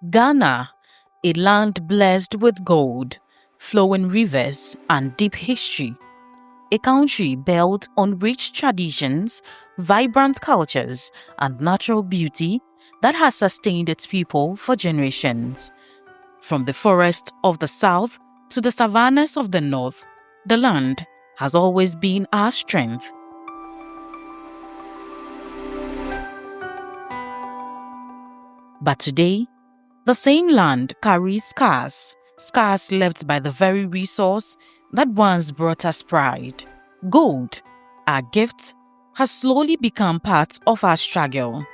Ghana, a land blessed with gold, flowing rivers, and deep history. A country built on rich traditions, vibrant cultures, and natural beauty that has sustained its people for generations. From the forests of the south to the savannas of the north, the land has always been our strength. But today, the same land carries scars left by the very resource that once brought us pride. Gold, our gift, has slowly become part of our struggle.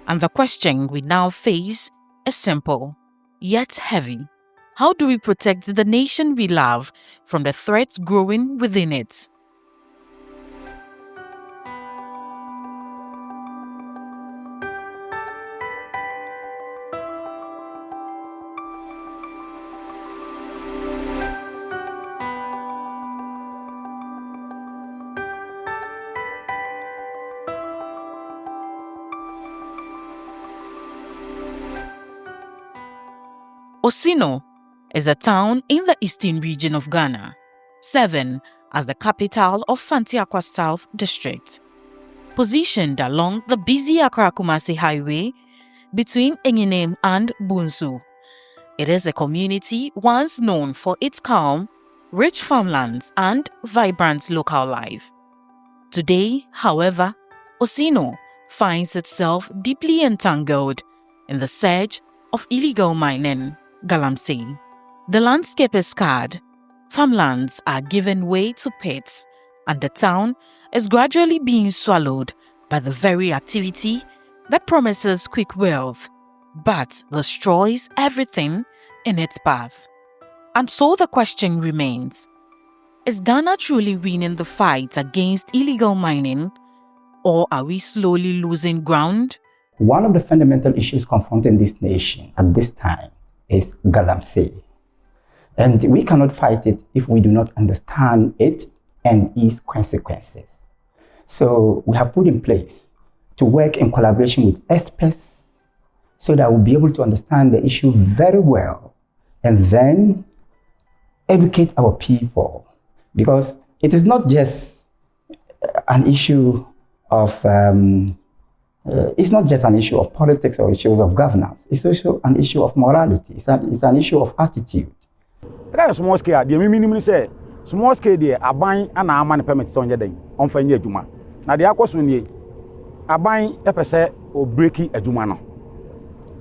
And the question we now face is simple, yet heavy. How do we protect the nation we love from the threats growing within it? Osino is a town in the eastern region of Ghana, serving as the capital of Fanti Akwa South District. Positioned along the busy Accra-Kumasi Highway between Enginem and Bunsu, it is a community once known for its calm, rich farmlands and vibrant local life. Today, however, Osino finds itself deeply entangled in the surge of illegal mining, Galamsey. The landscape is scarred, farmlands are given way to pits, and the town is gradually being swallowed by the very activity that promises quick wealth, but destroys everything in its path. And so the question remains, is Ghana truly winning the fight against illegal mining, or are we slowly losing ground? One of the fundamental issues confronting this nation at this time is Galamsey. And we cannot fight it if we do not understand it and its consequences. So we have put in place to work in collaboration with experts so that we'll be able to understand the issue very well and then educate our people. Because it is not just an issue of politics or issues of governance. It's also an issue of morality. It's an issue of attitude. Small scale, the minimum say small scale there aban and a man permit on your day on Fanya Juma. Now the Akosuni aban epese or breaking a Jumano.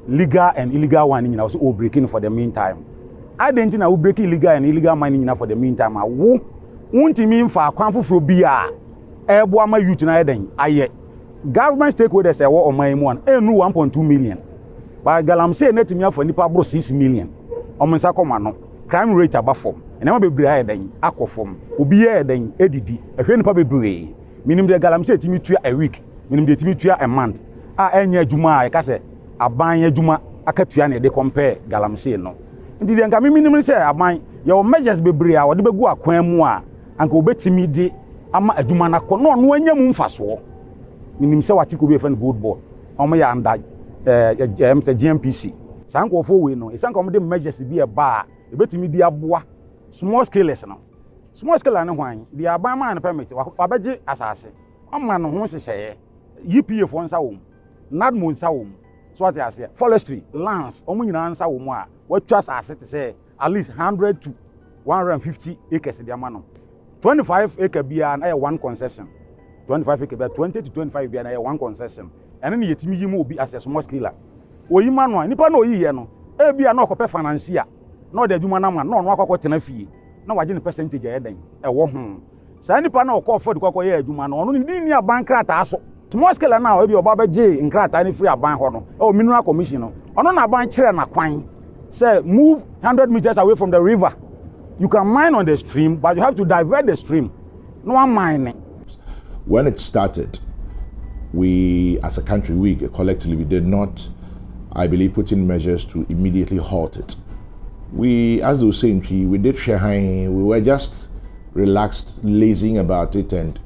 Legal and illegal mining also all breaking for the meantime. I don't think I will break illegal and illegal mining for the meantime. I won't mean for a quantum beer. Airborne youth in I government stakeholders say what on my one, 1.2 million. But Galamsey net me for nipa bro 6 million. Omensa komano. Crime rate above form. And I'm be higher than aqua form. Ubi higher than EDD. A friend probably brave. Minimum the Galamsey to me a week. Minimum the to a month. Enya Juma, I can say, a buying Juma, a Katuani, they compare Galamsey no. Indeed, I can minimum say, I buy your measures be brave, or the Begua Quemua, and go bet me de Ama a Jumana Conon when you move fast war. Minimum say what you could be a friend good board. On my and that GMPC. Sanko for we know, it's uncommonly measures to be a bar. Bet me dia boa small scale no small scale na hwan dia aban man permit wabeje asase amman no ho hyehyeye EPA for nsa wom nadmo nsa wom so what ase forestry lands omunyina nsa wom a watwa asase te say at least 100 to 150 acres dia ma no 25 acre bia na one concession 25 acre bia 20 to 25 bia na one concession ene ne yetimi yi mo obi as small scale oyima no nipa na oyiye no e bia na okope financier no the Juma man, no one tena fee. No, I didn't percentage a woman. Sandy Pano call for the Cocoa Juma, no, only near bankrat aso. Small scale now, if your Baba J in Crat any free a bank or mineral commissioner. On a bank chair and a quine. Say, move 100 meters away from the river. You can mine on the stream, but you have to divert the stream. No one mining. When it started, we as a country, we collectively, we did not I believe, put in measures to immediately halt it. We, as they were saying, we did Shehai, we were just relaxed, lazing about it, and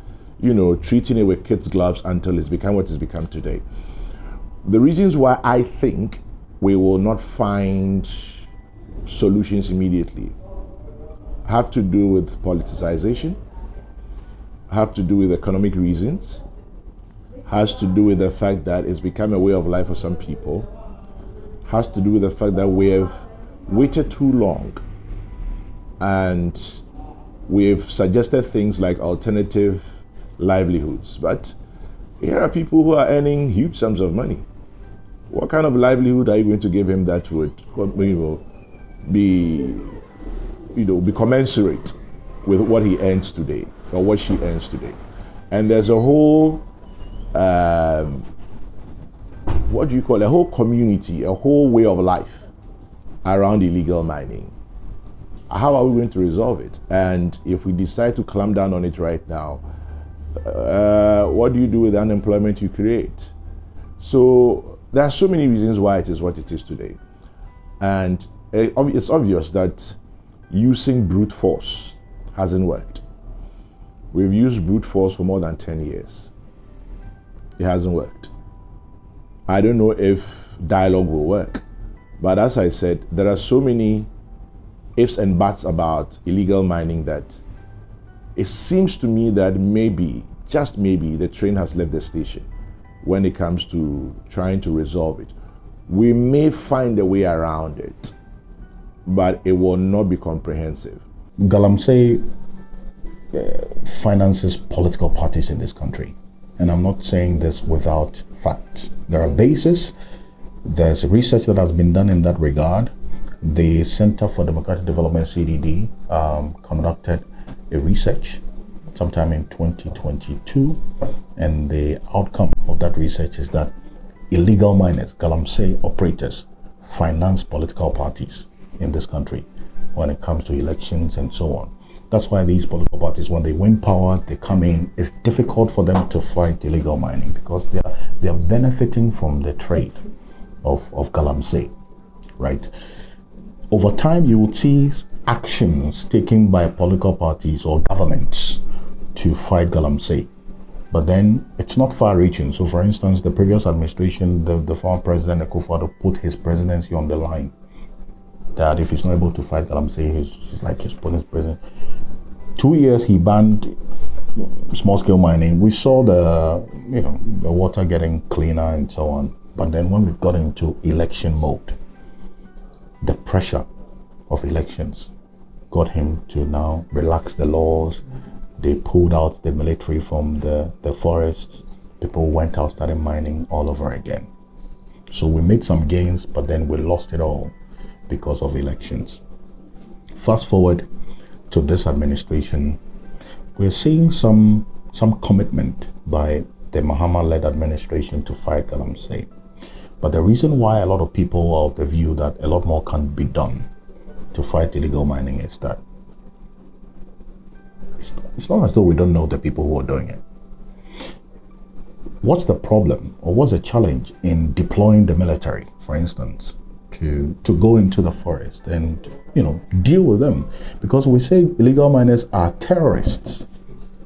treating it with kids' gloves until it's become what it's become today. The reasons why I think we will not find solutions immediately have to do with politicization, have to do with economic reasons, has to do with the fact that it's become a way of life for some people, has to do with the fact that we have waited too long and we've suggested things like alternative livelihoods. But here are people who are earning huge sums of money. What kind of livelihood are you going to give him that would be commensurate with what he earns today or what she earns today? And there's a whole a whole community, a whole way of life around illegal mining. How are we going to resolve it? And if we decide to clamp down on it right now, what do you do with the unemployment you create? So there are so many reasons why it is what it is today. And it's obvious that using brute force hasn't worked. We've used brute force for more than 10 years. It hasn't worked. I don't know if dialogue will work. But as I said, there are so many ifs and buts about illegal mining that it seems to me that maybe, just maybe, the train has left the station when it comes to trying to resolve it. We may find a way around it, but it will not be comprehensive. Galamsey finances political parties in this country. And I'm not saying this without facts. There are bases. There's research that has been done in that regard. The Center for Democratic Development, CDD, conducted a research sometime in 2022. And the outcome of that research is that illegal miners, Galamsey operators, finance political parties in this country when it comes to elections and so on. That's why these political parties, when they win power, they come in, it's difficult for them to fight illegal mining because they are benefiting from the trade of Galamsey, right? Over time, you will see actions taken by political parties or governments to fight Galamsey. But then it's not far-reaching. So for instance, the previous administration, the former president, Akufo-Addo, put his presidency on the line. That if he's not able to fight Galamsey, he's like his putting his president. 2 years he banned small-scale mining. We saw the water getting cleaner and so on. But then when we got into election mode, the pressure of elections got him to now relax the laws. They pulled out the military from the forests. People went out, started mining all over again. So we made some gains, but then we lost it all because of elections. Fast forward to this administration, we're seeing some commitment by the Mahama-led administration to fight Galamsey. But the reason why a lot of people are of the view that a lot more can be done to fight illegal mining is that it's not as though we don't know the people who are doing it. What's the problem or what's the challenge in deploying the military, for instance, to go into the forest and deal with them? Because we say illegal miners are terrorists.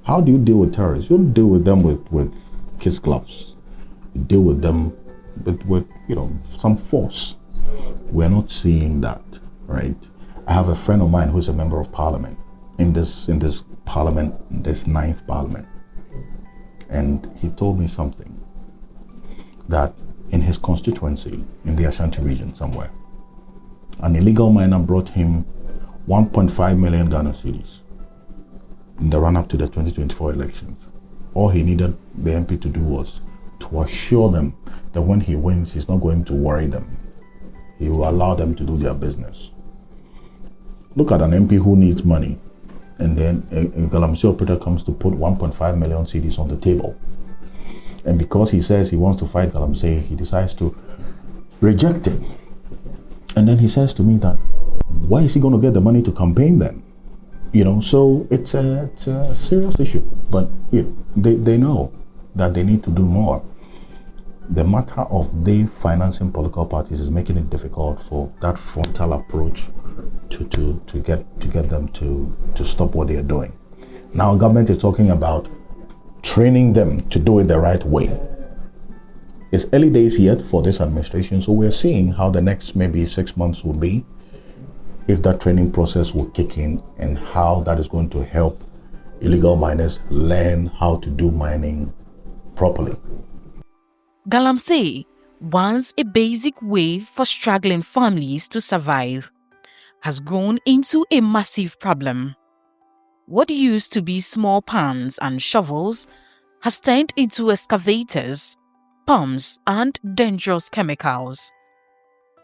How do you deal with terrorists? You don't deal with them with kids' gloves. You deal with them with some force. We're not seeing that, right? I have a friend of mine who's a member of parliament in this parliament, this 9th parliament, and he told me something that in his constituency in the Ashanti region somewhere, an illegal miner brought him 1.5 million Ghana cedis in the run-up to the 2024 elections. All he needed the MP to do was to assure them that when he wins, he's not going to worry them. He will allow them to do their business. Look at an MP who needs money, and then a Galamsey operator comes to put 1.5 million cedis on the table. And because he says he wants to fight Galamsey, he decides to reject it. And then he says to me that, why is he going to get the money to campaign then? So it's a serious issue. But they know that they need to do more. the matter of they financing political parties is making it difficult for that frontal approach to get them to stop what they are doing. Now government is talking about training them to do it the right way. It's early days yet for this administration, so we're seeing how the next maybe 6 months will be, if that training process will kick in, and how that is going to help illegal miners learn how to do mining properly. Galamsey, once a basic way for struggling families to survive, has grown into a massive problem. What used to be small pans and shovels has turned into excavators, pumps, and dangerous chemicals.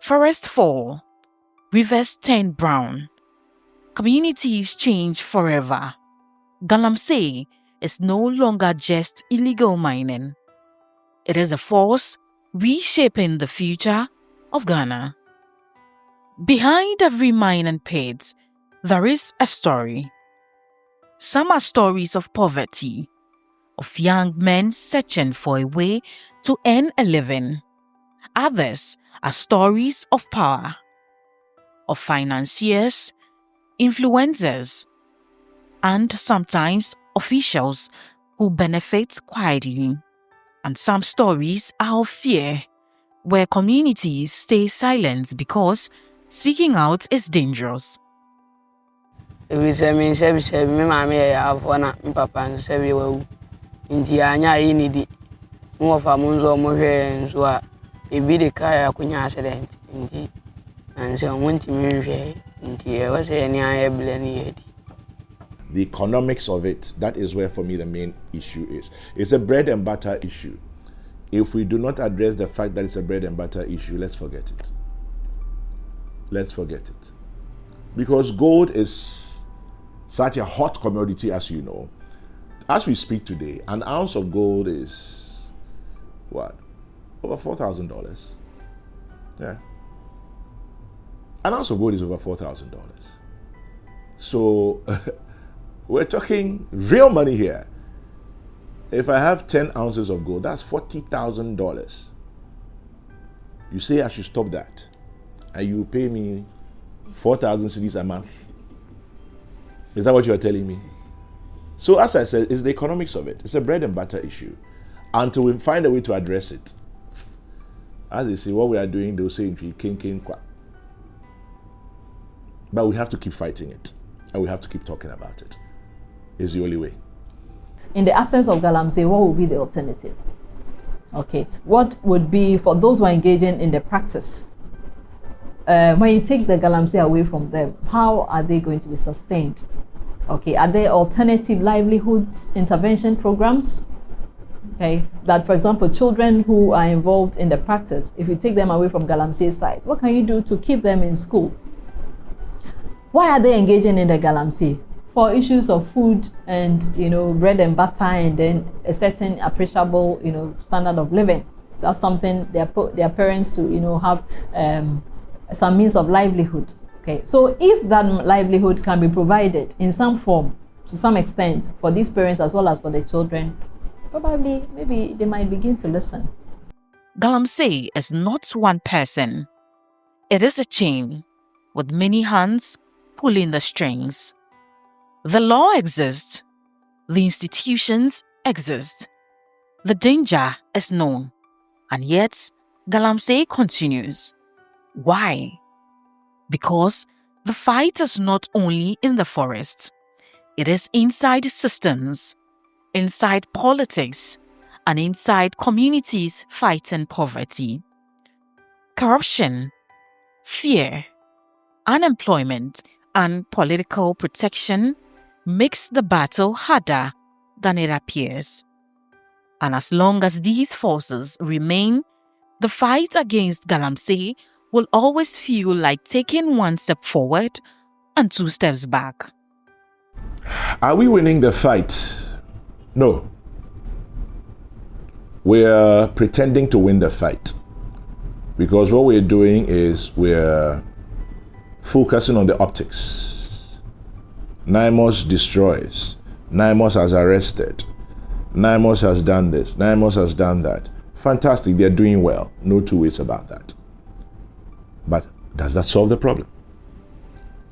Forests fall, rivers turn brown, communities change forever. Galamsey is no longer just illegal mining. It is a force reshaping the future of Ghana. Behind every mine and pit, there is a story. Some are stories of poverty, of young men searching for a way to earn a living. Others are stories of power, of financiers, influencers, and sometimes officials who benefit quietly. And some stories are of fear, where communities stay silent because speaking out is dangerous. Every seven, me mammy, I have one papa and several. India, I need it. More of a monzo more and so a bit of car could accident, indeed. And so I want to marry into was any ability. The economics of it, that is where for me the main issue is. It's a bread and butter issue. If we do not address the fact that it's a bread and butter issue, let's forget it. Let's forget it. Because gold is such a hot commodity, as you know. As we speak today, an ounce of gold is what? Over $4,000. Yeah. An ounce of gold is over $4,000. So we're talking real money here. If I have 10 ounces of gold, that's $40,000. You say I should stop that, and you pay me 4,000 cedis a month. Is that what you are telling me? So as I said, it's the economics of it. It's a bread and butter issue. Until we find a way to address it. As they say, what we are doing, they'll say, but we have to keep fighting it. And we have to keep talking about it. It's the only way. In the absence of Galamsey, what would be the alternative? Okay, what would be, for those who are engaging in the practice, when you take the Galamsey away from them, how are they going to be sustained? Okay, are there alternative livelihood intervention programs? Okay, that for example, children who are involved in the practice, if you take them away from Galamsey site, what can you do to keep them in school? Why are they engaging in the Galamsey? For issues of food and, bread and butter, and then a certain appreciable, standard of living. To have something, their parents to, have some means of livelihood. Okay, so if that livelihood can be provided in some form, to some extent, for these parents as well as for the children, probably, maybe they might begin to listen. Galamsey is not one person. It is a chain with many hands pulling the strings. The law exists. The institutions exist. The danger is known. And yet, Galamsey continues. Why? Because the fight is not only in the forest. It is inside systems, inside politics, and inside communities fighting poverty. Corruption, fear, unemployment, and political protection makes the battle harder than it appears. And as long as these forces remain, the fight against Galamsey will always feel like taking one step forward and 2 steps back. Are we winning the fight? No. We're pretending to win the fight. Because what we're doing is we're focusing on the optics. NIMOS destroys. NIMOS has arrested. NIMOS has done this. NIMOS has done that. Fantastic, they're doing well. No two ways about that. But does that solve the problem?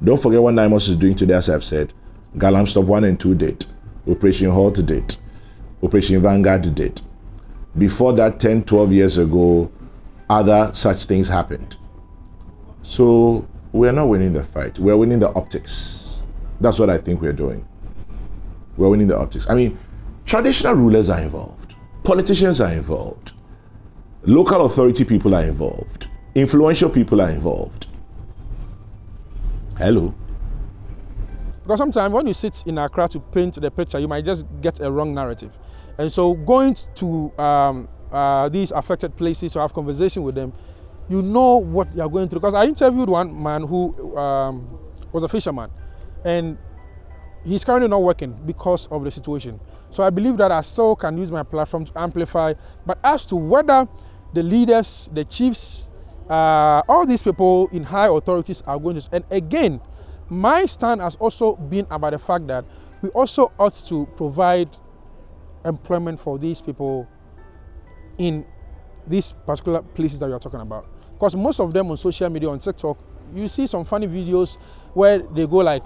Don't forget what NIMOS is doing today, as I've said. Galamsey 1 and 2 did. Operation Halt did. Operation Vanguard did. Before that, 10, 12 years ago, other such things happened. So we're not winning the fight. We're winning the optics. That's what I think we're doing. We're winning the optics. I mean, traditional rulers are involved. Politicians are involved. Local authority people are involved. Influential people are involved. Hello. Because sometimes when you sit in Accra to paint the picture, you might just get a wrong narrative. And so going to these affected places to have conversation with them, you know what you're going through. Because I interviewed one man who was a fisherman, and he's currently not working because of the situation. So I believe that I still can use my platform to amplify. But as to whether the leaders, the chiefs, all these people in high authorities are going to, and again, my stand has also been about the fact that we also ought to provide employment for these people in these particular places that we are talking about. Because most of them on social media, on TikTok, you see some funny videos where they go like,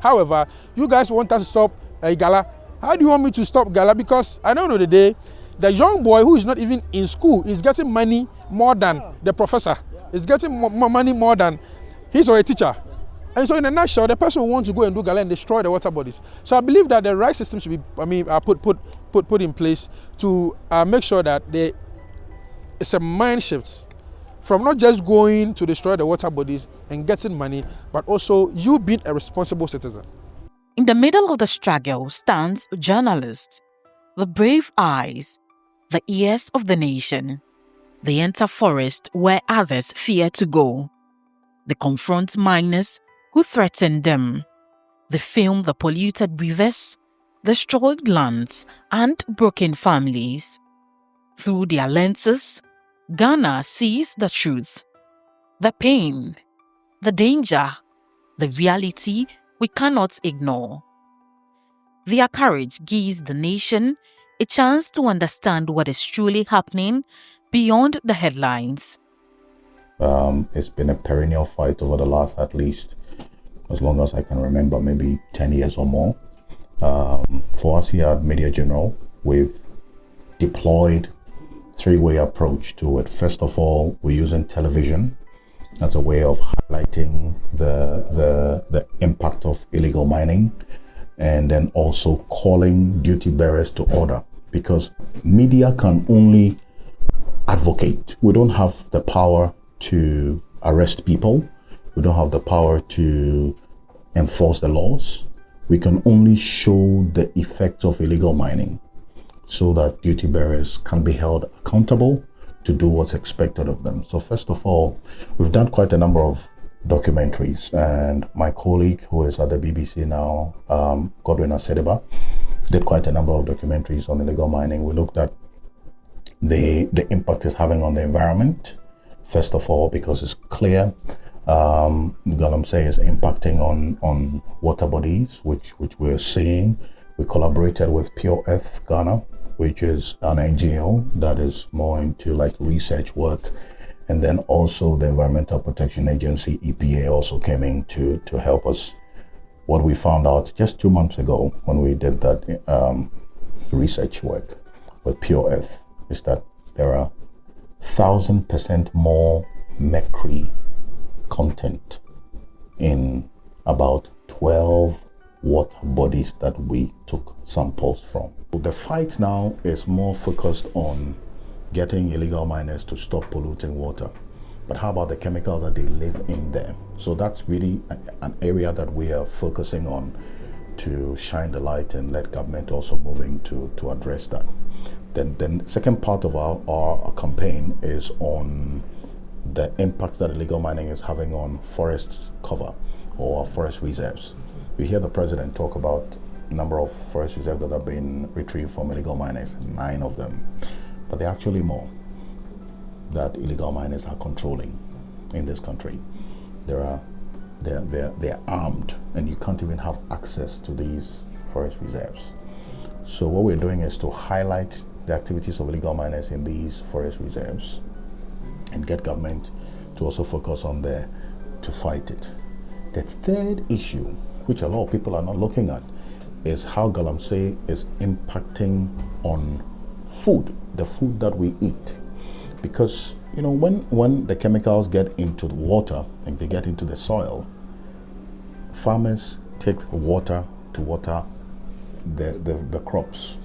however, you guys want us to stop Gala. How do you want me to stop Gala? Because at the end of the day, the young boy who is not even in school is getting money more than the professor. Is getting more money more than he's or a teacher. And so in a nutshell, the person who wants to go and do Gala and destroy the water bodies. So I believe that the right system should be, put in place to make sure that it's a mind shift from not just going to destroy the water bodies and getting money, but also you being a responsible citizen. In the middle of the struggle stands journalists, the brave eyes, the ears of the nation. They enter forest where others fear to go. They confront miners who threaten them. They film the polluted rivers, destroyed lands, and broken families. Through their lenses, Ghana sees the truth, the pain, the danger, the reality we cannot ignore. Their courage gives the nation a chance to understand what is truly happening beyond the headlines. It's been a perennial fight over the last, at least, as long as I can remember, maybe 10 years or more. For us here at Media General, we've deployed three-way approach to it. First of all, we're using television as a way of highlighting the impact of illegal mining, and then also calling duty bearers to order, because media can only advocate. We don't have the power to arrest people. We don't have the power to enforce the laws. We can only show the effects of illegal mining so that duty bearers can be held accountable to do what's expected of them. So first of all, we've done quite a number of documentaries, and my colleague who is at the BBC now, Godwin Asedeba, did quite a number of documentaries on illegal mining. We looked at the impact it's having on the environment. First of all, because it's clear, Galamsey is impacting on water bodies, which we're seeing. We collaborated with Pure Earth Ghana, which is an NGO that is more into like research work. And then also the Environmental Protection Agency, EPA, also came in to help us. What we found out just 2 months ago when we did that research work with Pure Earth is that there are 1,000% more mercury content in about 12 water bodies that we took samples from. The fight now is more focused on getting illegal miners to stop polluting water. But how about the chemicals that they live in there? So that's really an area that we are focusing on to shine the light and let government also move in to address that. Then the second part of our campaign is on the impact that illegal mining is having on forest cover or forest reserves. We hear the president talk about a number of forest reserves that have been retrieved from illegal miners, 9 of them. But there are actually more that illegal miners are controlling in this country. They're armed, and you can't even have access to these forest reserves. So what we're doing is to highlight the activities of illegal miners in these forest reserves and get government to also focus on there to fight it. The third issue, which a lot of people are not looking at, is how Galamsey is impacting on food, the food that we eat. Because, you know, when the chemicals get into the water and they get into the soil, farmers take water to water the crops,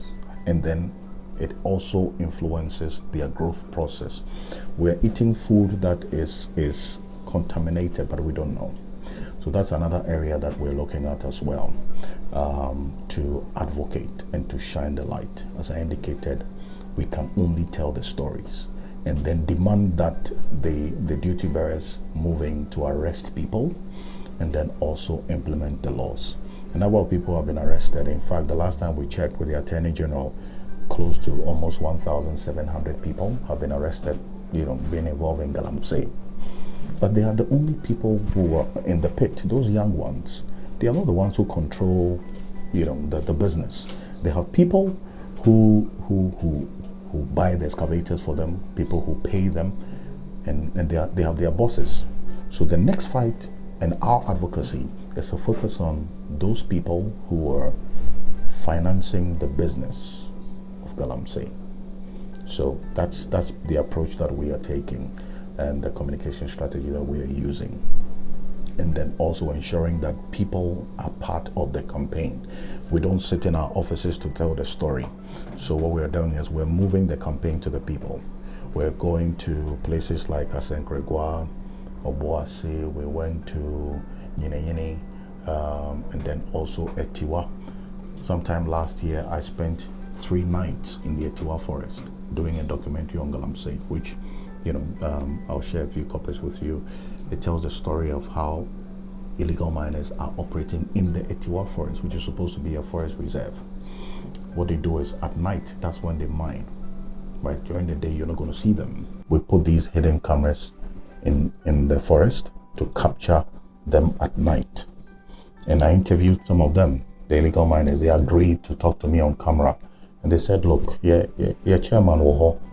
and then it also influences their growth process. We're eating food that is contaminated, but we don't know. So that's another area that we're looking at as well, to advocate and to shine the light. As I indicated, we can only tell the stories and then demand that the duty bearers moving to arrest people and then also implement the laws. A number of people have been arrested. In fact, the last time we checked with the Attorney General, close to almost 1,700 people have been arrested, you know, being involved in Galamsey. But they are the only people who are in the pit, those young ones. They are not the ones who control, you know, the business. They have people who buy the excavators for them, people who pay them, and they have their bosses. So the next fight and our advocacy is to focus on those people who are financing the business of Galamsey. So that's the approach that we are taking and the communication strategy that we are using. And then also ensuring that people are part of the campaign. We don't sit in our offices to tell the story. So what we're doing is we're moving the campaign to the people. We're going to places like Asenkregwa, Obuasi, we went to Yineyini, and then also Etiwa. Sometime last year, I spent 3 nights in the Etiwa forest doing a documentary on Galamsey, which, you know, I'll share a few copies with you. It tells the story of how illegal miners are operating in the Etiwa forest, which is supposed to be a forest reserve. What they do is at night, that's when they mine. Right? During the day, you're not going to see them. We put these hidden cameras in the forest to capture them at night. And I interviewed some of them, the illegal miners. They agreed to talk to me on camera. And they said, look, yeah, chairman,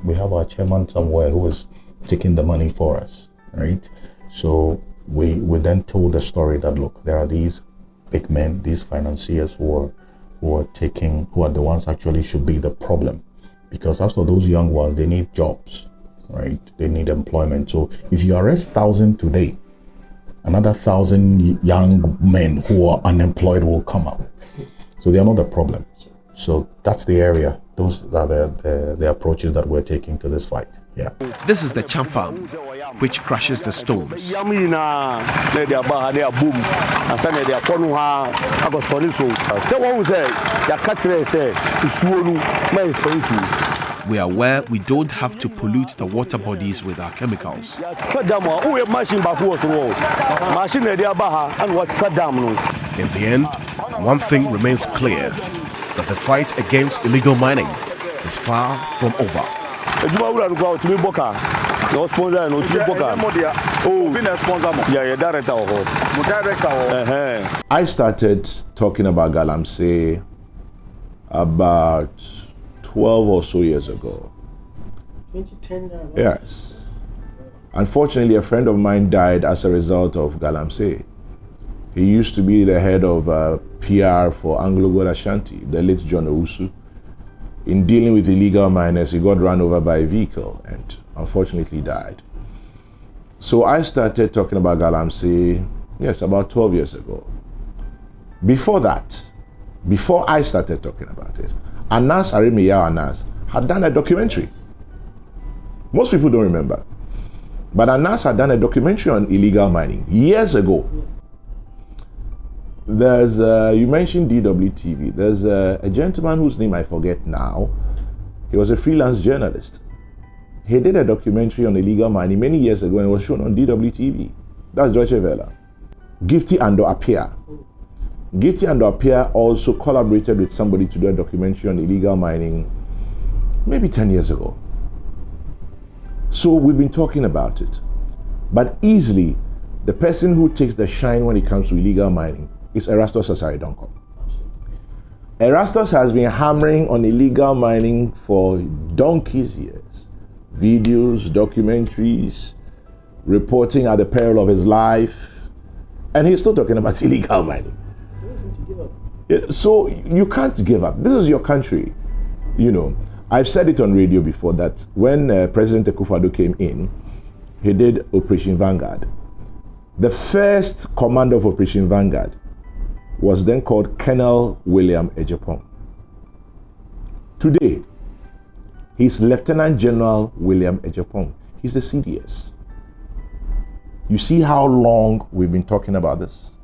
we have our chairman somewhere who is taking the money for us, right? So we then told the story that, look, there are these big men, these financiers who are the ones actually should be the problem. Because as for those young ones, they need jobs, right? They need employment. So if you arrest 1,000 today, another 1,000 young men who are unemployed will come up. So they are not the problem. So that's the area. Those are the approaches that we're taking to this fight. Yeah. This is the Chamfam, which crushes the stones. We are aware we don't have to pollute the water bodies with our chemicals. In the end, one thing remains clear, that the fight against illegal mining is far from over. I started talking about Galamsey about 12 or so years ago. 2010? Yes. Unfortunately, a friend of mine died as a result of Galamsey. He used to be the head of PR for Anglo Gold Ashanti, the late John Owusu. In dealing with illegal miners, he got run over by a vehicle and unfortunately died. So I started talking about Galamsey, yes, about 12 years ago. Before that, before I started talking about it, Anas Arimiya Anas had done a documentary. Most people don't remember. But Anas had done a documentary on illegal mining years ago. There's, you mentioned DWTV. There's a gentleman whose name I forget now. He was a freelance journalist. He did a documentary on illegal mining many years ago and it was shown on DWTV. That's Deutsche Welle. Gifty Ando Appiah. Gifty Ando Appiah also collaborated with somebody to do a documentary on illegal mining maybe 10 years ago. So we've been talking about it. But easily, the person who takes the shine when it comes to illegal mining is Erastus Asare Donkor. Erastus has been hammering on illegal mining for donkey's years. Videos, documentaries, reporting at the peril of his life, and he's still talking about illegal mining. So you can't give up. This is your country. You know, I've said it on radio before that when President Akufo-Addo came in, he did Operation Vanguard. The first commander of Operation Vanguard was then called Colonel William Ejapong. Today, he's Lieutenant General William Ejapong. He's the CDS. You see how long we've been talking about this?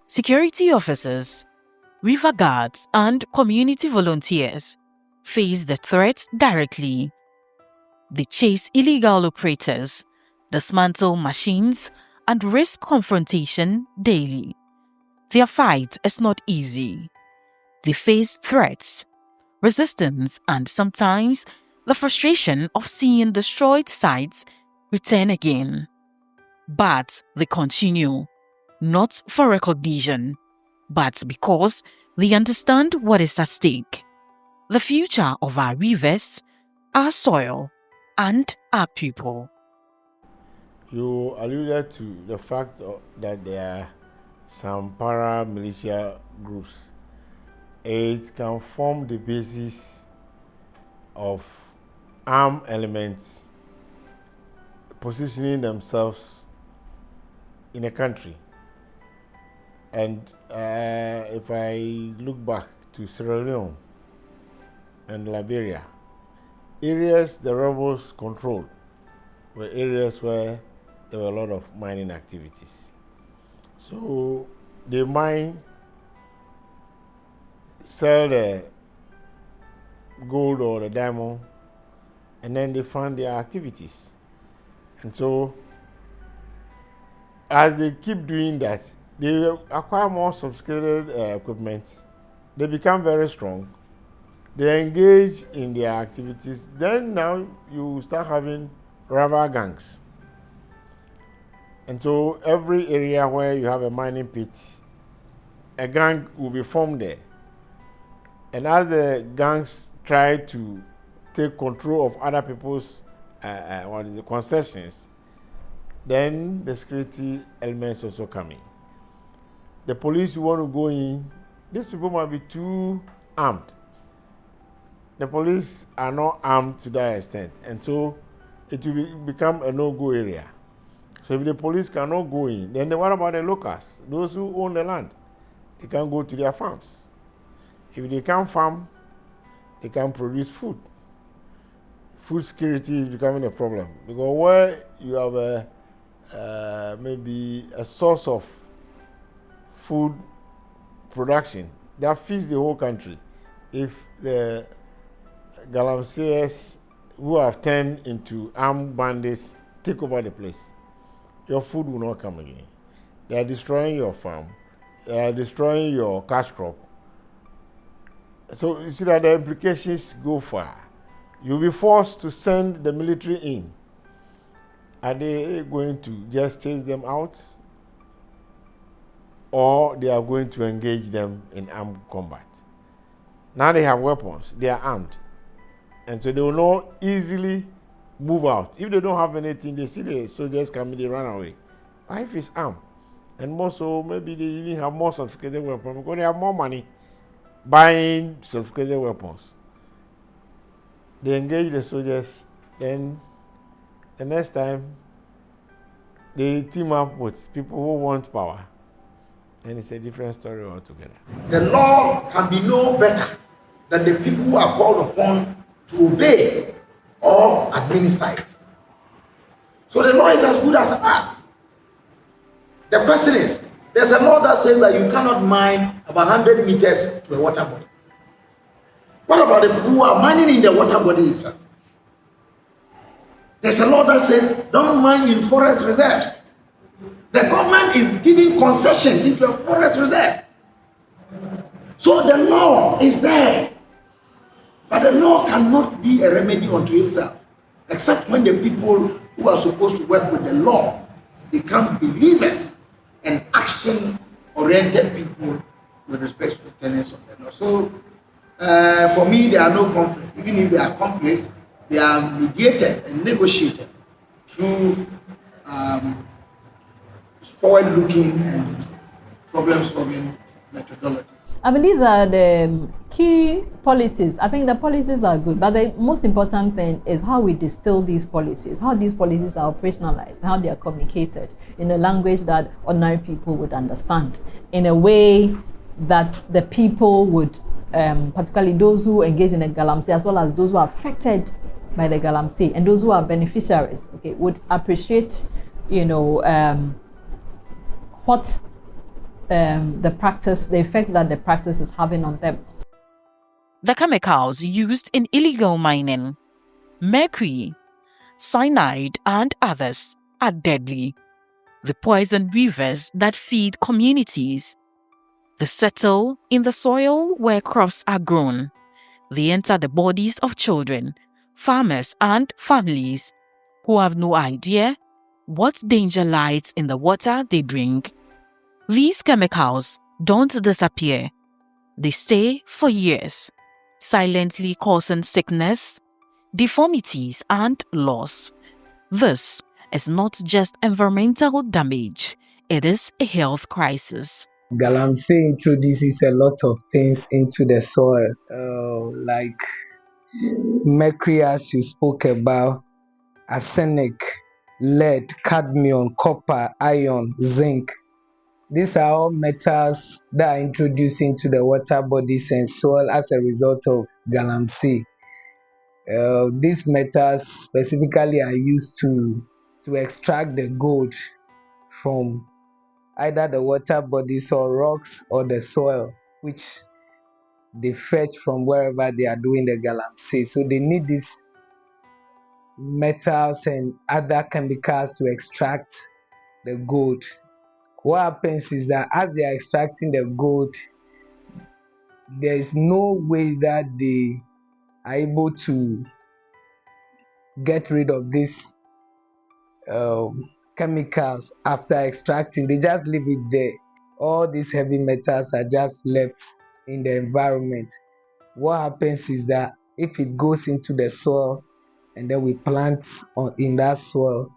Security officers, river guards, and community volunteers face the threat directly. They chase illegal operators, dismantle machines, and risk confrontation daily. Their fight is not easy. They face threats, resistance, and sometimes the frustration of seeing destroyed sites return again. But they continue, not for recognition, but because they understand what is at stake: the future of our rivers, our soil, and our people. You alluded to the fact that there are some paramilitia groups. It can form the basis of armed elements positioning themselves in a country. And if I look back to Sierra Leone and Liberia, areas the rebels controlled were areas where there were a lot of mining activities. So they mine, sell the gold or the diamond, and then they fund their activities. And so as they keep doing that, they acquire more sophisticated equipment. They become very strong. They engage in their activities. Then now you start having rival gangs. And so every area where you have a mining pit, a gang will be formed there. And as the gangs try to take control of other people's concessions, then the security elements also come in. The police want to go in. These people might be too armed. The police are not armed to that extent, and so it will become a no-go area. So if the police cannot go in, then what about the locals, those who own the land? They can go to their farms. If they can't farm, they can produce food. Food security is becoming a problem because where you have maybe a source of food production that feeds the whole country, if the galamsees who have turned into armed bandits take over the place, your food will not come again. They are destroying your farm. They are destroying your cash crop. So you see that the implications go far. You'll be forced to send the military in. Are they going to just chase them out? Or they are going to engage them in armed combat? Now they have weapons. They are armed. And so they will not easily move out. If they don't have anything, they see the soldiers coming, they run away. But if it's armed, and more so, maybe they even have more sophisticated weapons because they have more money buying sophisticated weapons. They engage the soldiers, then the next time they team up with people who want power, and it's a different story altogether. The law can be no better than the people who are called upon to obey or administer it. So the law is as good as us. The question is, there's a law that says that you cannot mine about 100 meters to a water body. What about the people who are mining in the water body itself? There's a law that says don't mine in forest reserves. The government is giving concession into a forest reserve. So the law is there. But the law cannot be a remedy unto itself, except when the people who are supposed to work with the law become believers and action-oriented people with respect to the tenets of the law. So, for me, there are no conflicts. Even if there are conflicts, they are mediated and negotiated through forward-looking and problem-solving methodologies. I believe that the key policies, I think the policies are good, but the most important thing is how we distill these policies, how these policies are operationalized, how they are communicated in a language that ordinary people would understand, in a way that the people would, particularly those who engage in the galamsey, as well as those who are affected by the galamsey and those who are beneficiaries, okay, would appreciate, what the practice, the effects that the practice is having on them. The chemicals used in illegal mining, mercury, cyanide, and others, are deadly. They poison rivers that feed communities. They settle in the soil where crops are grown. They enter the bodies of children, farmers, and families who have no idea what danger lies in the water they drink. These chemicals don't disappear. They stay for years, silently causing sickness, deformities, and loss. This is not just environmental damage, it is a health crisis. Galamsey introduces a lot of things into the soil, like mercury, as you spoke about, arsenic, lead, cadmium, copper, iron, zinc. These are all metals that are introduced into the water bodies and soil as a result of galamsey. These metals specifically are used to extract the gold from either the water bodies or rocks or the soil, which they fetch from wherever they are doing the galamsey. So they need these metals and other chemicals to extract the gold. What happens is that as they are extracting the gold, there is no way that they are able to get rid of these chemicals after extracting. They just leave it there. All these heavy metals are just left in the environment. What happens is that if it goes into the soil and then we plant in that soil,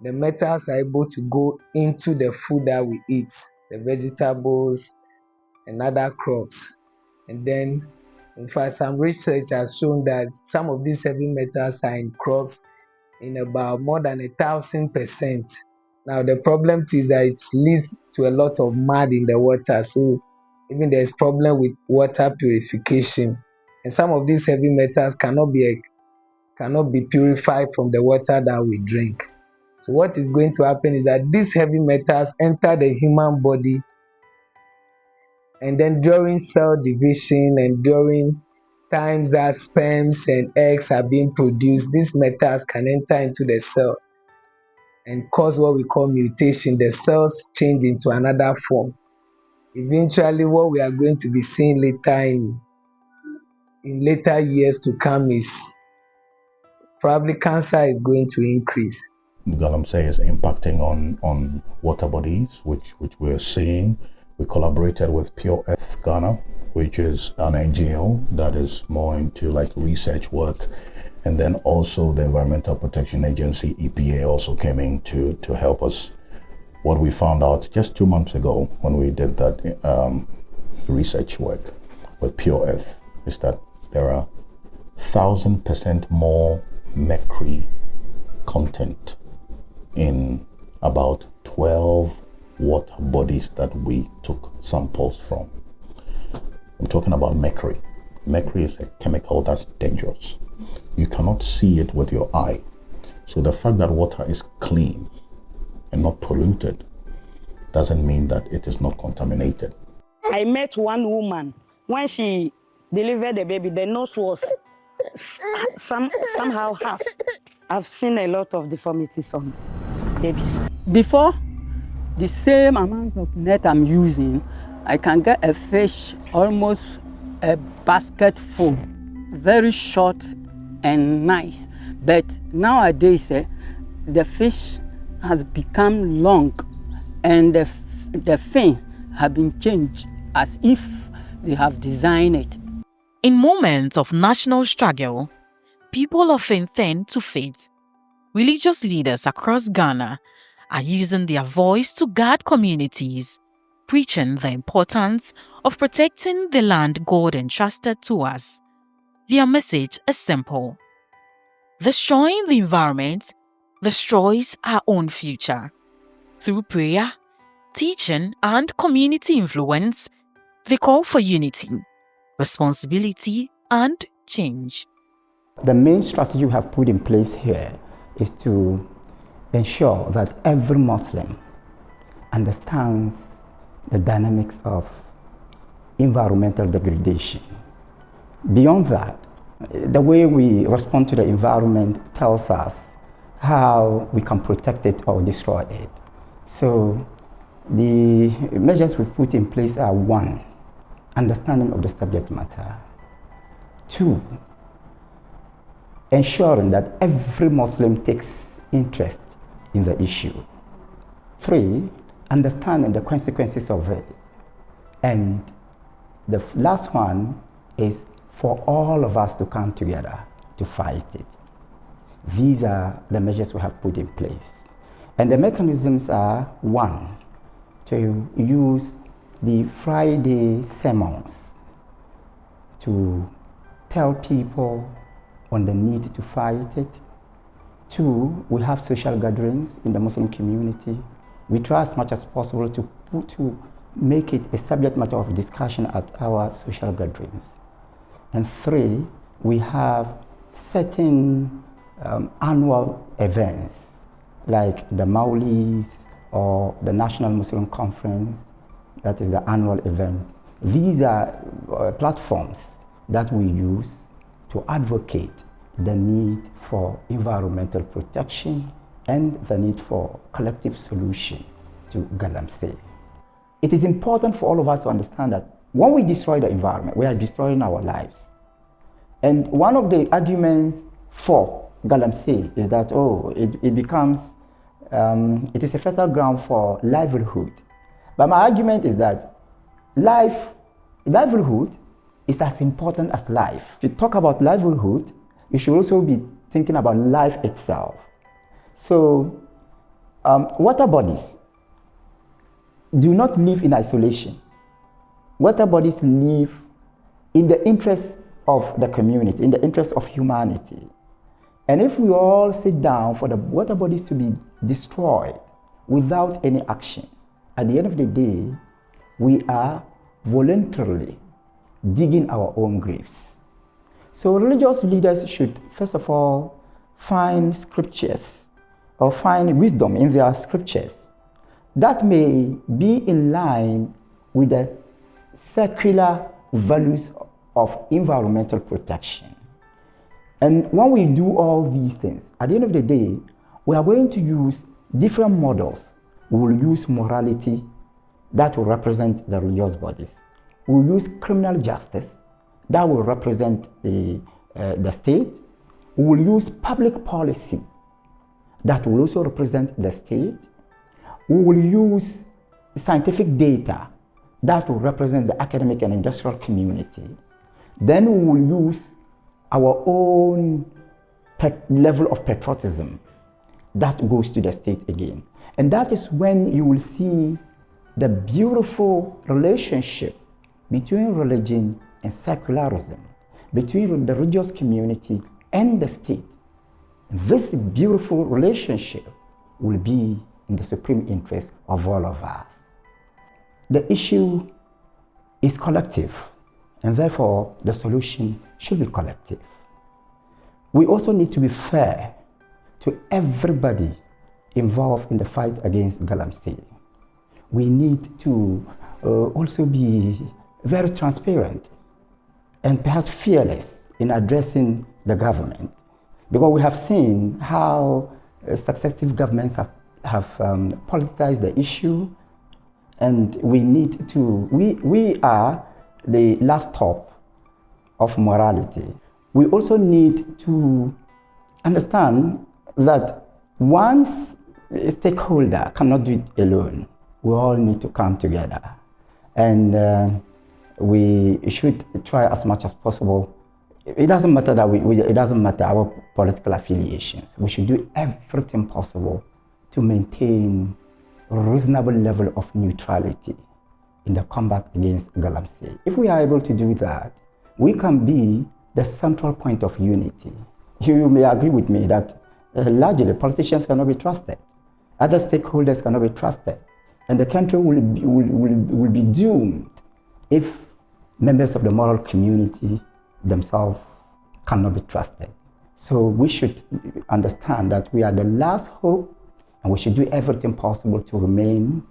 the metals are able to go into the food that we eat, the vegetables and other crops. And then, in fact, some research has shown that some of these heavy metals are in crops in about more than 1,000%. Now, the problem is that it leads to a lot of mud in the water. So, even there's problem with water purification. And some of these heavy metals cannot be purified from the water that we drink. So what is going to happen is that these heavy metals enter the human body, and then during cell division and during times that sperms and eggs are being produced, these metals can enter into the cell and cause what we call mutation. The cells change into another form. Eventually, what we are going to be seeing later in later years to come is probably cancer is going to increase. Galamsey is impacting on water bodies, which we're seeing. We collaborated with Pure Earth Ghana, which is an NGO that is more into like research work. And then also the Environmental Protection Agency, EPA, also came in to help us. What we found out just 2 months ago when we did that research work with Pure Earth is that there are 1,000% more mercury content in about 12 water bodies that we took samples from. I'm talking about mercury. Mercury is a chemical that's dangerous. You cannot see it with your eye. So the fact that water is clean and not polluted doesn't mean that it is not contaminated. I met one woman. When she delivered the baby, the nose was somehow half. I've seen a lot of deformities on babies. Before, the same amount of net I'm using, I can get a fish almost a basket full, very short and nice. But nowadays, the fish has become long and the fin has been changed as if they have designed it. In moments of national struggle, people often turn to faith. Religious leaders across Ghana are using their voice to guard communities, preaching the importance of protecting the land God entrusted to us. Their message is simple: destroying the environment destroys our own future. Through prayer, teaching, and community influence, they call for unity, responsibility, and change. The main strategy we have put in place here is to ensure that every Muslim understands the dynamics of environmental degradation. Beyond that, the way we respond to the environment tells us how we can protect it or destroy it. So the measures we put in place are: 1, understanding of the subject matter; 2, ensuring that every Muslim takes interest in the issue; 3, understanding the consequences of it; and the last one is for all of us to come together to fight it. These are the measures we have put in place. And the mechanisms are: 1, to use the Friday sermons to tell people on the need to fight it. 2, we have social gatherings in the Muslim community. We try as much as possible to make it a subject matter of discussion at our social gatherings. And 3, we have certain annual events like the Maulids or the National Muslim Conference, that is the annual event. These are platforms that we use to advocate the need for environmental protection and the need for collective solution to Galamsey. It is important for all of us to understand that when we destroy the environment, we are destroying our lives. And one of the arguments for Galamsey is that, it becomes, it is a fertile ground for livelihood. But my argument is that livelihood is as important as life. If you talk about livelihood, you should also be thinking about life itself. So, water bodies do not live in isolation. Water bodies live in the interest of the community, in the interest of humanity. And if we all sit down for the water bodies to be destroyed without any action, at the end of the day, we are voluntarily digging our own graves. So religious leaders should, first of all, find scriptures or find wisdom in their scriptures that may be in line with the secular values of environmental protection. And when we do all these things, at the end of the day, we are going to use different models. We will use morality that will represent the religious bodies. We will use criminal justice that will represent the state. We will use public policy that will also represent the state. We will use scientific data that will represent the academic and industrial community. Then we will use our own level of patriotism that goes to the state again. And that is when you will see the beautiful relationship between religion and secularism, between the religious community and the state. This beautiful relationship will be in the supreme interest of all of us. The issue is collective, and therefore the solution should be collective. We also need to be fair to everybody involved in the fight against Galamsey. We need to also be very transparent and perhaps fearless in addressing the government, because we have seen how successive governments have politicized the issue, and we need to, we are the last stop of morality. We also need to understand that one stakeholder cannot do it alone. We all need to come together. And we should try as much as possible. It doesn't matter that it doesn't matter our political affiliations. We should do everything possible to maintain a reasonable level of neutrality in the combat against Galamsey. If we are able to do that, we can be the central point of unity. You may agree with me that largely politicians cannot be trusted. Other stakeholders cannot be trusted. And the country will be doomed if members of the moral community themselves cannot be trusted. So we should understand that we are the last hope, and we should do everything possible to remain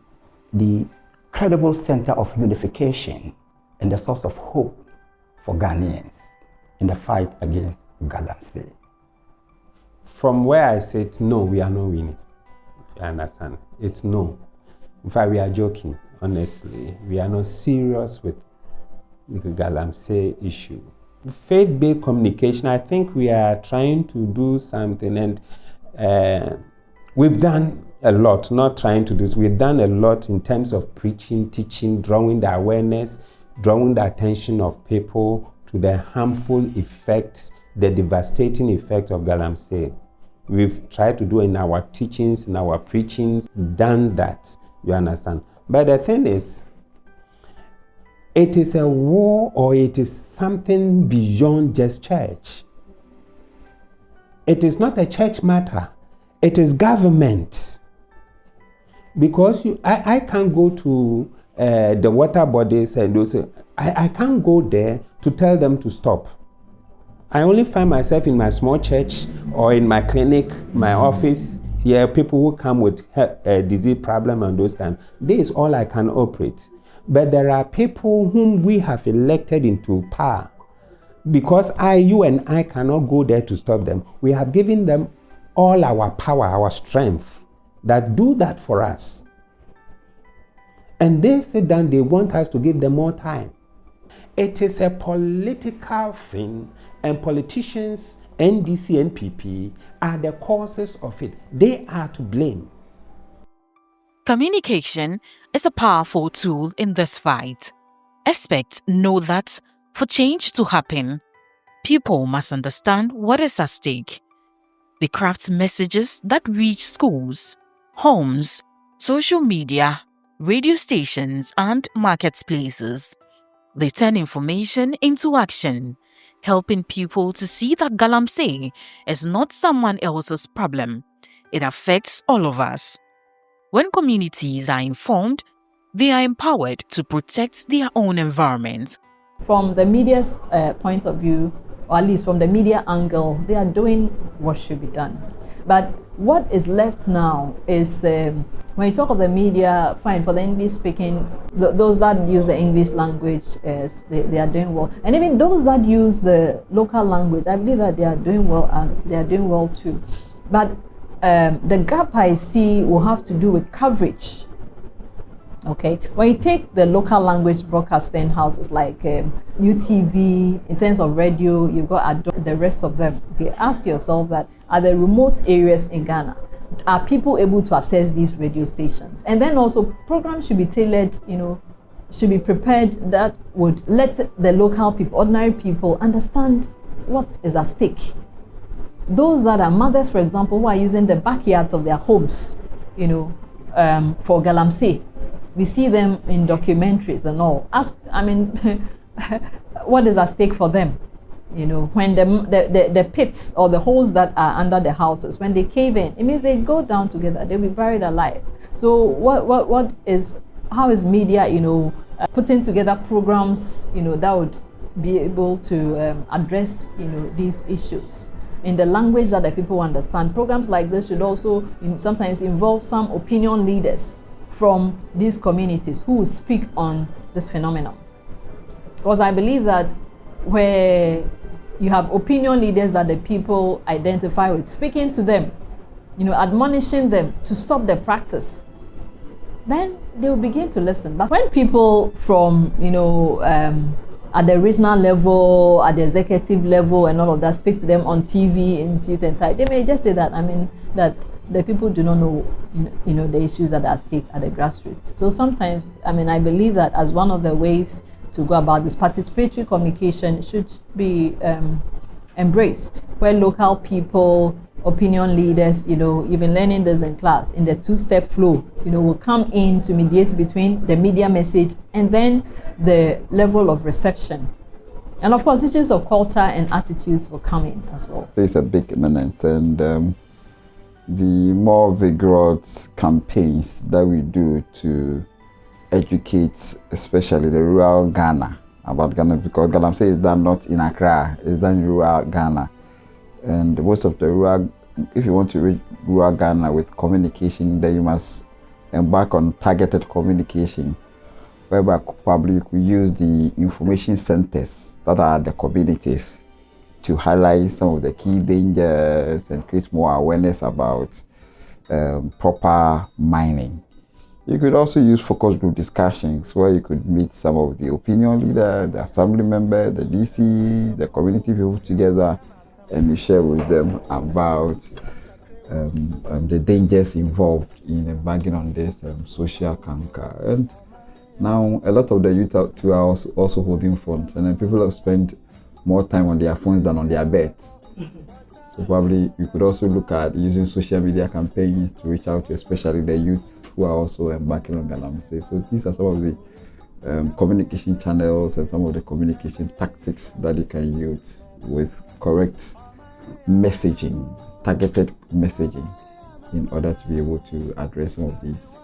the credible center of unification and the source of hope for Ghanaians in the fight against Galamsey. From where I sit, no, we are not winning. You understand? It's no. In fact, we are joking, honestly. We are not serious with the Galamsey issue. Faith-based communication, I think we are trying to do something, and we've done a lot, not trying to do this. We've done a lot in terms of preaching, teaching, drawing the awareness, drawing the attention of people to the harmful effects, the devastating effect of Galamsey. We've tried to do in our teachings, in our preachings, done that, you understand. But the thing is, it is a war, or it is something beyond just church. It is not a church matter. It is government. Because I can't go to the water bodies and those. I can't go there to tell them to stop. I only find myself in my small church or in my clinic, my office. Here, people who come with a disease problem and those kind. This is all I can operate. But there are people whom we have elected into power. Because you and I cannot go there to stop them. We have given them all our power, our strength, that do that for us. And they sit down, they want us to give them more time. It is a political thing, and politicians, NDC and PP, are the causes of it. They are to blame. Communication is a powerful tool in this fight. Experts know that for change to happen, people must understand what is at stake. They craft messages that reach schools, homes, social media, radio stations, and marketplaces. They turn information into action, helping people to see that Galamsey is not someone else's problem. It affects all of us. When communities are informed, they are empowered to protect their own environment. From the media's point of view, or at least from the media angle, they are doing what should be done. But what is left now is, when you talk of the media, fine, for the English-speaking, those that use the English language, they are doing well. And even those that use the local language, I believe that they are doing well, they are doing well too. But the gap I see will have to do with coverage. Okay, when you take the local language broadcasting houses like UTV, in terms of radio, you've got the rest of them. Okay, ask yourself that, are the remote areas in Ghana, are people able to access these radio stations? And then also programs should be tailored, should be prepared that would let the local people, ordinary people, understand what is at stake. Those that are mothers, for example, who are using the backyards of their homes, for Galamsey. We see them in documentaries and all. What is at stake for them? When the pits or the holes that are under the houses, when they cave in, it means they go down together, they'll be buried alive. So how is media, putting together programs, that would be able to address, these issues in the language that the people understand? Programs like this should also sometimes involve some opinion leaders from these communities who will speak on this phenomenon. Because I believe that where you have opinion leaders that the people identify with, speaking to them, admonishing them to stop the practice, then they will begin to listen. But when people from, at the regional level, at the executive level and all of that, speak to them on TV, in suit and tie, they may just say that, that the people do not know, the issues that are at stake at the grassroots. So sometimes, I believe that as one of the ways to go about this. Participatory communication should be embraced, where local people, opinion leaders, you've been learning this in class, in the two-step flow, will come in to mediate between the media message and then the level of reception. And of course, issues of culture and attitudes will come in as well. There's a big eminence, and the more vigorous campaigns that we do to educate, especially the rural Ghana, about Ghana, because Galamsey is done not in Accra, it's done in rural Ghana. And most of the rural, if you want to reach rural Ghana with communication, then you must embark on targeted communication, whereby probably you could use the information centers that are the communities to highlight some of the key dangers and create more awareness about proper mining. You could also use focus group discussions where you could meet some of the opinion leaders, the assembly member, the DC, the community people together, and you share with them about the dangers involved in embarking on this social canker. And now a lot of the youth out too are also holding phones, and then people have spent more time on their phones than on their beds. So probably you could also look at using social media campaigns to reach out to especially the youth who are also embarking on Galamsey. So these are some of the communication channels and some of the communication tactics that you can use with correct messaging, targeted messaging, in order to be able to address some of these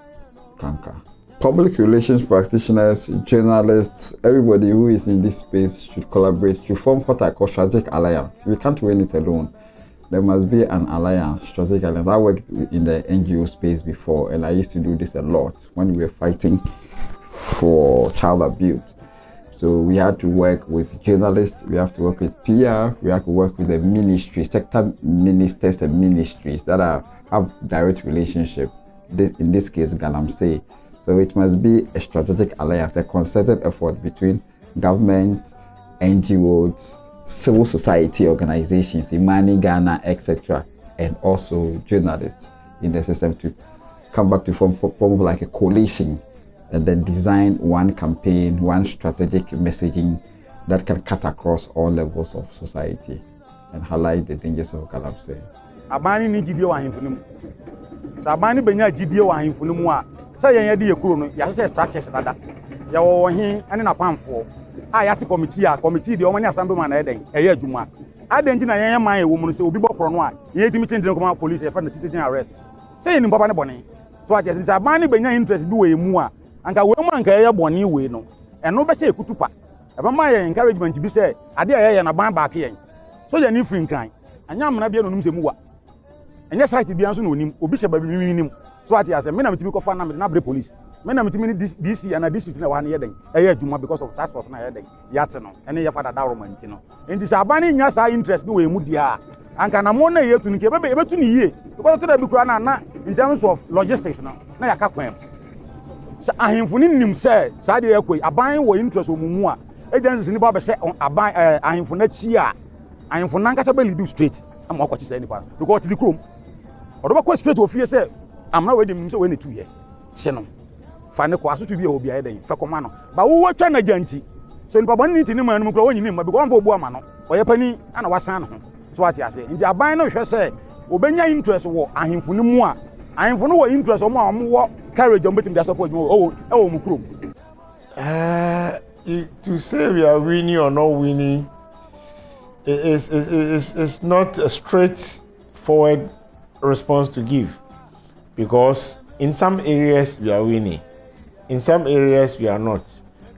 canker. Public relations practitioners, journalists, everybody who is in this space should collaborate to form what I call strategic alliance. We can't win it alone. There must be an alliance, strategic alliance. I worked in the NGO space before, and I used to do this a lot when we were fighting for child abuse. So we had to work with journalists, we have to work with PR, we have to work with the ministry, sector ministers and ministries that have direct relationship. In this case, Galamsey. So it must be a strategic alliance, a concerted effort between government, NGOs, civil society organizations, Imani, Ghana, etc., and also journalists in the system to come back to form like a coalition and then design one campaign, one strategic messaging that can cut across all levels of society and highlight the dangers of Galamsey. Abani ni jidie wa himfunim. Sa abani benya jidie wa himfunim a say yen yede yekuro no ya se structures dada. Ya wo hin ane na pamfo. A ya te committee de o mani assemblyman na eden eye adwuma. Aden ji na yen man e wo mu no se obi bokro no a ye timi chin de ko police e fa na citizen arrest. Say ni papa ne bone. So ati say abani benya interest bi we mu a anka we mu anka ye bone we no. Eno be say ekutupa. E ba ma ye encouragement bi say ade a ye na ban back yen. So ye ni free nkran. Anya amana bia no num se mu wa. Enya site bia nso no onim obi hye ba bi nim. So ati ase me na metimi ko fa na me na bre police. Me na metimi ni DC and district na wa na yeden. Eye adwuma because of task force na yeden. Yate no. Ene ye fada dawro manti no. Enti se abani nya sa interest no we mu dia. Anka na mo na ye tu ni ke be betu ni yie. Because to da bi kura na in terms of logistics no. Na ya ka kwan. Sa ahemfo ni nim se sa de yakoi aban wo interest omumu a agencies ni ba be se aban ahemfo na chi a ahemfo na nka se be lead straight am akwachi se nipa because the chrome odo ba straight ofie se amna we dem se we ne tu ye che no fa ne ko asotu bi e obi aye den fa koma no ba wo watwa na janti so nipa bon ni tini manum kro wonyi ni ma because amfo bu ama no oye pani ana wasan no so ati ase nti aban no hwe se obenya interest wo ahemfo ni mu a ahemfo no wo interest omo a wo courage on betim dey support mu mu krom. To say we are winning or not winning is not a straightforward response to give, because in some areas we are winning, in some areas we are not.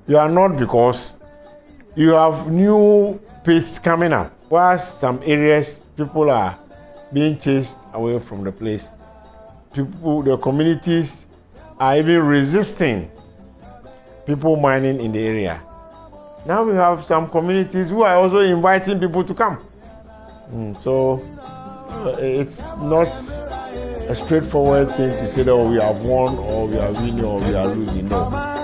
We are not because you have new pits coming up, whilst some areas people are being chased away from the place. People, the communities are even resisting people mining in the area. Now we have some communities who are also inviting people to come. So it's not a straightforward thing to say that we have won or we are winning or we are losing. No.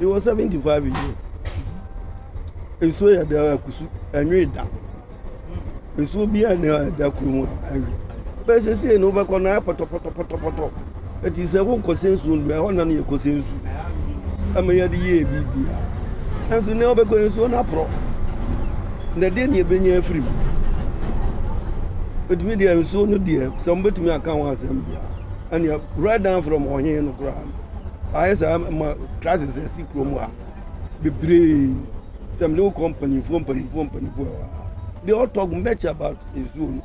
He was 75 years. And so yeah, there was a read that. And so be a dakum. But they say no back on poto. It is a one consensus, one on your consensus. I may have the year BBA. And so now because it's on a pro. The day you've been here free. But me, there is so no dear. Somebody me account was them there. And you right down from on here in the ground. I say my class is a secret. Be brave. Some new company. They all talk much about his own.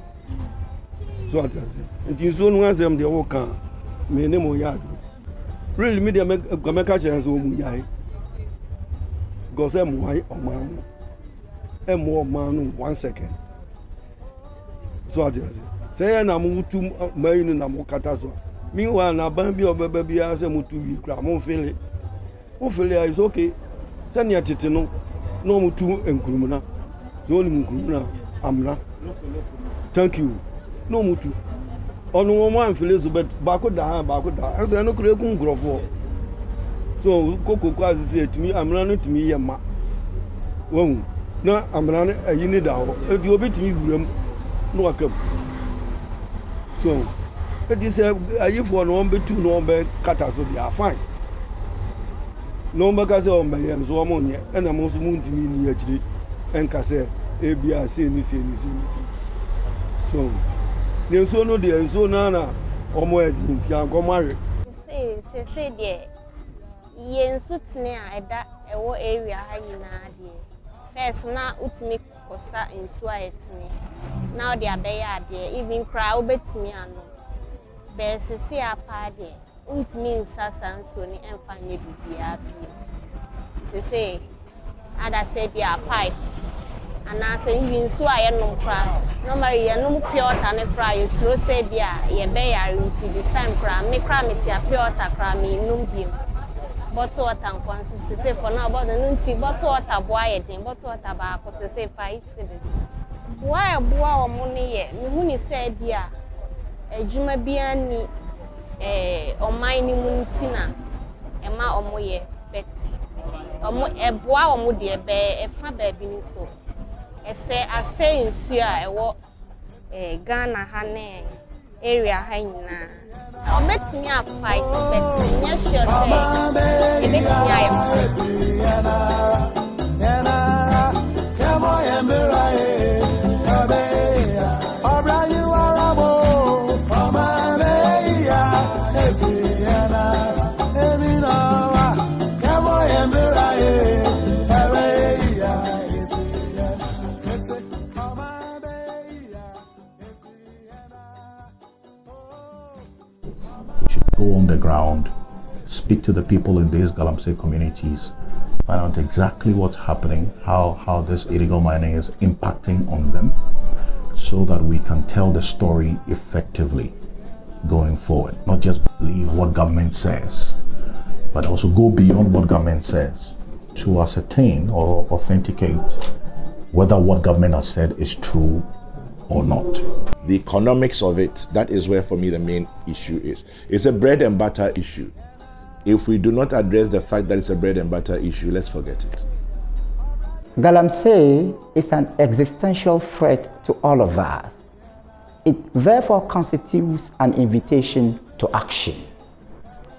So what I say. And his own ones them they all can. Me name Oyado. Really, media make a chance of Muyai. Because I'm white or man. I'm more man 1 second. So what I say. Say na mutu mayin na mukataso. Meanwhile, na bambi or baby as a mutu we mo feel it. Mo feel it is okay. Send ya titino. No mutu enkrumuna. Zoni mukrumuna amna. Thank you. No mutu. Ono mo anfile so bet bako da. Enso no kure kun grofo. So koko kwazi say timi amna no timi ye ma. Won na amna no ayini da ho. E di obi timi guram no akam. So it is a for no be two no be kata so they are fine. No be ka say o be yen so mo nye e na mo so mu ntimi ni akire enka say e bia say ni. So they so no dey so na omo edin ti an ko mare. Say there yen so tene a eda ewo area ha nyina de. First na utimi kosa nsu a etene. Now they are beya de even cry obetimi ano. Be sisi apa de untimi nsasa nso ni emfa nye bibia bi. Say ada say be a pipe. And I say even so I am no cry. Normally you no pure water ne cry you slow say bia ye be ya until this time cry me cry me tia pure water cry me no biem. Bottle water nkwan so say for now about the nti bottle water boa ye den bottle water ba ko say 5 cedis. Why boa o mo ne ye me hu ni say bia ejuma bia ni oman ni mu ntina e ma omo ye beti. Omo eboa omo de be e fa ba bi ni so. I say in Suya, Ghana, Hane, area, Haina. I'll bet me a fight, but yes, you say, you bet me Go on the ground, speak to the people in these Galamsey communities, find out exactly what's happening, how this illegal mining is impacting on them, so that we can tell the story effectively going forward. Not just believe what government says, but also go beyond what government says to ascertain or authenticate whether what government has said is true or not. The economics of it, that is where for me the main issue is. It's a bread and butter issue. If we do not address the fact that it's a bread and butter issue, let's forget it. Galamsey is an existential threat to all of us. It therefore constitutes an invitation to action.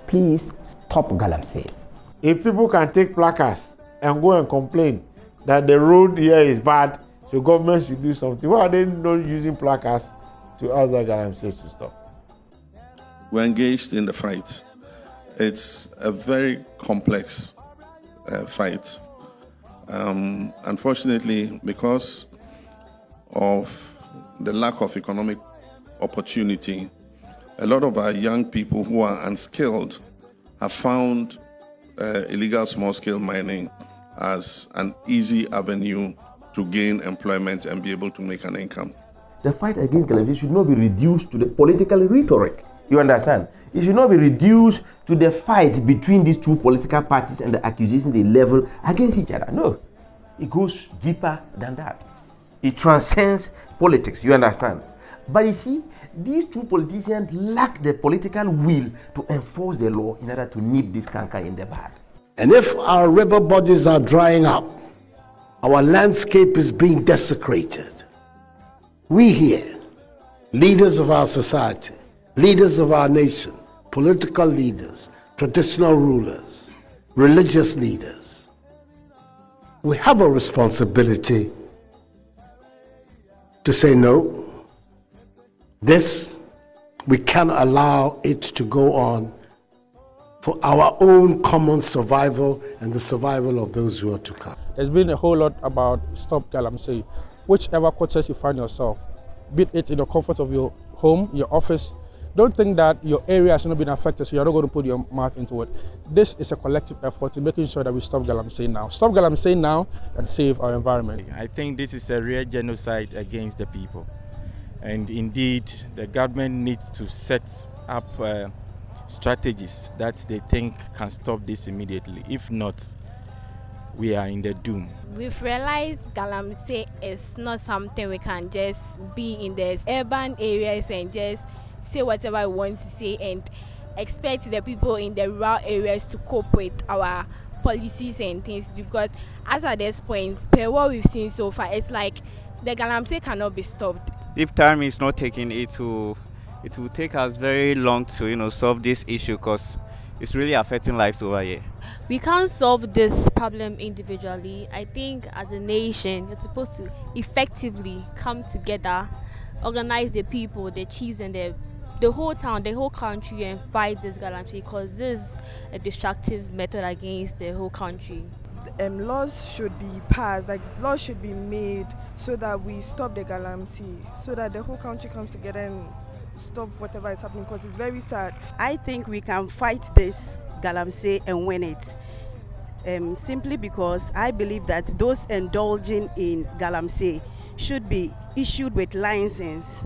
Please stop Galamsey. If people can take placards and go and complain that the road here is bad, so government should do something, why are they not using placards to ask the Galamsey to stop? We're engaged in the fight. It's a very complex fight. Unfortunately, because of the lack of economic opportunity, a lot of our young people who are unskilled have found illegal small-scale mining as an easy avenue to gain employment and be able to make an income. The fight against Galamsey should not be reduced to the political rhetoric. You understand? It should not be reduced to the fight between these two political parties and the accusations they level against each other. No, it goes deeper than that. It transcends politics, you understand? But you see, these two politicians lack the political will to enforce the law in order to nip this canker in the bud. And if our river bodies are drying up, our landscape is being desecrated, we here, leaders of our society, leaders of our nation, political leaders, traditional rulers, religious leaders, we have a responsibility to say no. This, we cannot allow it to go on for our own common survival and the survival of those who are to come. There's been a whole lot about Stop Galamsey. Whichever quarters you find yourself, be it in the comfort of your home, your office, don't think that your area has not been affected, so you're not going to put your mouth into it. This is a collective effort in making sure that we stop Galamsey now. Stop Galamsey now and save our environment. I think this is a real genocide against the people. And indeed, the government needs to set up strategies that they think can stop this immediately. If not, we are in the doom. We've realized Galamsey is not something we can just be in the urban areas and just say whatever we want to say and expect the people in the rural areas to cope with our policies and things, because as at this point, per what we've seen so far, it's like the Galamsey cannot be stopped. If time is not taken, it will take us very long to solve this issue, because it's really affecting lives over here. We can't solve this problem individually. I think as a nation, we're supposed to effectively come together, organize the people, the chiefs, and the whole town, the whole country, and fight this Galamsey, because this is a destructive method against the whole country. Laws should be passed, laws should be made so that we stop the Galamsey, so that the whole country comes together and stop whatever is happening, because it's very sad. I think we can fight this Galamsey and win it, simply because I believe that those indulging in Galamsey should be issued with license,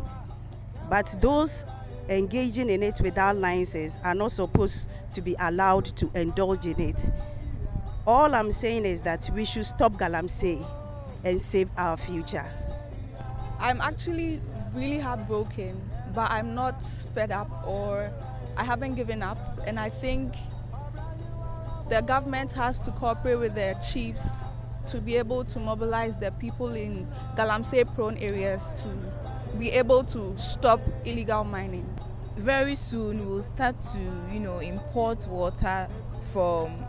but those engaging in it without license are not supposed to be allowed to indulge in it. All I'm saying is that we should stop Galamsey and save our future. I'm actually really heartbroken, but I'm not fed up, or I haven't given up, and I think the government has to cooperate with the chiefs to be able to mobilize the people in Galamsey-prone areas to be able to stop illegal mining. Very soon we'll start to, import water from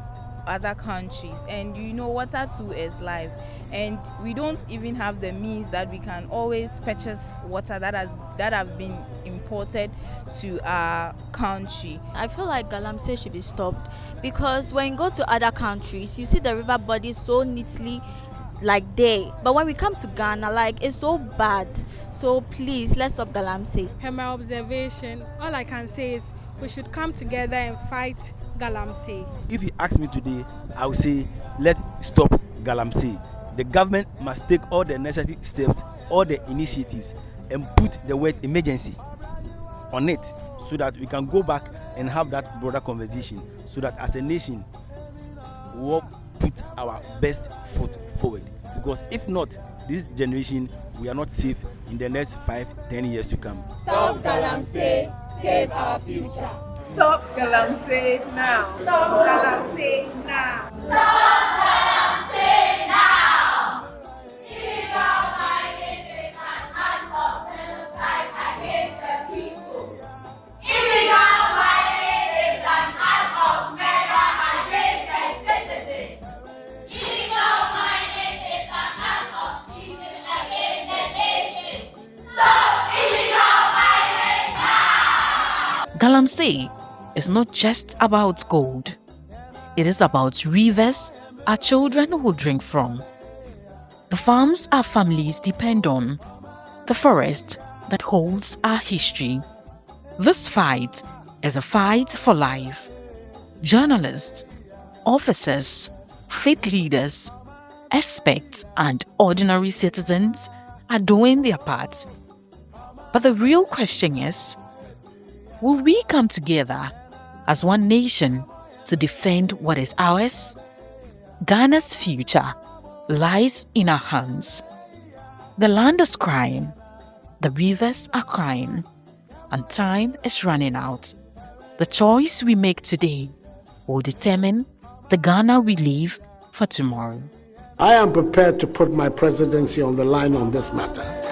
other countries, and water too is life, and we don't even have the means that we can always purchase water that have been imported to our country. I feel like Galamsey should be stopped, because when you go to other countries, you see the river bodies so neatly there, but when we come to Ghana, it's so bad. So please, let's stop Galamsey. Per my observation, all I can say is we should come together and fight Galamsey. If you ask me today, I will say let's stop Galamsey. The government must take all the necessary steps, all the initiatives, and put the word emergency on it, so that we can go back and have that broader conversation, so that as a nation we will put our best foot forward. Because if not, this generation, we are not safe in the next 5-10 years to come. Stop Galamsey, save our future. Stop Galamsey now. Stop Galamsey now. Stop Galamsey now. Illegal mining is an act of genocide against the people. Illegal mining is an act of murder against the citizens. Illegal mining is an act of treason against the nation. Stop illegal mining now. Galamsey is not just about gold. It is about rivers our children will drink from, the farms our families depend on, the forest that holds our history. This fight is a fight for life. Journalists, officers, faith leaders, experts, and ordinary citizens are doing their part. But the real question is, will we come together as one nation to defend what is ours? Ghana's future lies in our hands. The land is crying, the rivers are crying, and time is running out. The choice we make today will determine the Ghana we leave for tomorrow. I am prepared to put my presidency on the line on this matter.